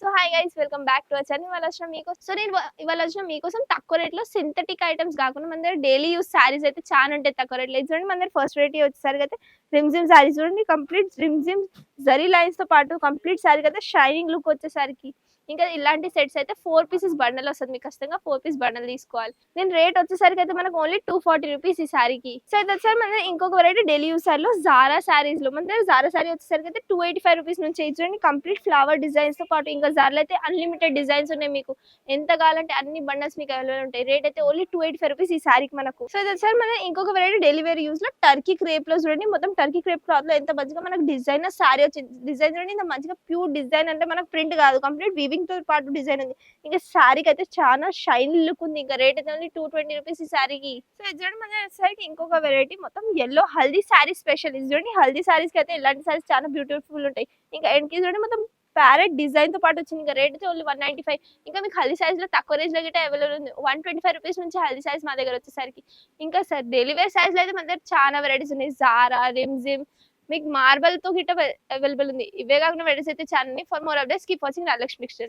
So hi guys welcome back to our channel. ఇవాళ వచ్చిన మీకోసం తక్కువ రేట్లో సింథటిక్ ఐటమ్స్ కాకుండా మన దగ్గర డైలీ యూస్ సారీస్ అయితే చాలా ఉంటాయి తక్కువ రేట్లో. ఇది చూడండి, మన దగ్గర ఫస్ట్ వెరైటీ వచ్చేసరికి అయితే రిమ్జిమ్ సారీస్ చూడండి. కంప్లీట్ రిమ్జిమ్ జరీ లైన్స్ తో పాటు కంప్లీట్ సారీ అయితే షైనింగ్ లుక్ వచ్చేసరికి ఇంకా ఇలాంటి సెట్స్ అయితే 4 పీసెస్ బండల్ వస్తుంది. మీకు ఖచ్చితంగా 4 పీస్ బండల్ తీసుకోవాలి. దీని రేట్ వచ్చేసరికి అయితే మనకు ఓన్లీ 240 రూపీస్ ఈ సారీకి. సో ఇది వచ్చేసరికి మన ఇంకొక వెరైటీ డైలీ యూస్ లో జారా సారీస్ లో మన దగ్గర జారా సారీ వచ్చేసరికి అయితే 285 రూపీస్ నుంచి చూడండి. కంప్లీట్ ఫ్లవర్ డిజైన్స్ తో పాటు ఇంకా జారాలో అయితే అన్లిమిటెడ్ డిజైన్స్ ఉన్నాయి. మీకు ఎంత కావాలంటే అన్ని బండల్స్ మీకు అవైలబుల్ ఉంటాయి. రేట్ అయితే ఓన్లీ 285 రూపీస్ ఈ సారీకి మనకు. సో ఇది వచ్చేసరికి మన ఇంకొక వెరైటీ డైలీ వేర్ యూస్ లో టర్కీ క్రేప్ లో చూడండి. మొత్తం టర్కీ క్రేప్ క్లాత్ లో ఎంత మంచిగా మనకు డిజైనర్ సారీ వచ్చింది. డిజైన్ చూడండి, ఇంత మంచిగా ప్యూర్ డిజైన్, అంటే మనకు ప్రింట్ కాదు, కంప్లీట్ వీవింగ్ తో పాటు డిజైన్ ఉంది. ఇంకా సారీకి అయితే చాలా షైన్ లుక్ ఉంది. ఇంకా రేట్ అయితే ఓన్లీ 220 రూపీస్ ఈ సారీకి. సో ఇది చూడండి, మన సైడ్ ఇంకొక వెరైటీ మొత్తం ఎల్లో హల్దీ సారీ స్పెషల్. ఇది చూడండి, హల్దీ సారీస్ కి అయితే ఇలాంటి సారీస్ చాలా బ్యూటిఫుల్ ఉంటాయి. ఇంకా ఎండ్కి చూడండి మొత్తం ప్యారెట్ డిజైన్ తో పాటు వచ్చింది. ఇంకా రేట్ అయితే ఓన్లీ 195. ఇంకా మీకు హల్దీ సారీస్ లో తక్కువ రేంజ్ లో గిట్ట అవైలబుల్ ఉంది. 125 రూపీస్ నుంచి హల్దీ సారీస్ మా దగ్గర వచ్చేసరికి. ఇంకా సార్ డైలీ వేర్ సారీస్ లో అయితే మన దగ్గర చాలా వెరైటీస్ ఉన్నాయి. జారా, రిమ్జిమ్, మీకు మార్బల్ తో గిట్ట అవైలబుల్ ఉంది. ఇవే కాకుండా వెరైటీస్ అయితే చాలా. For more updates keep watching Rajalakshmi pictures.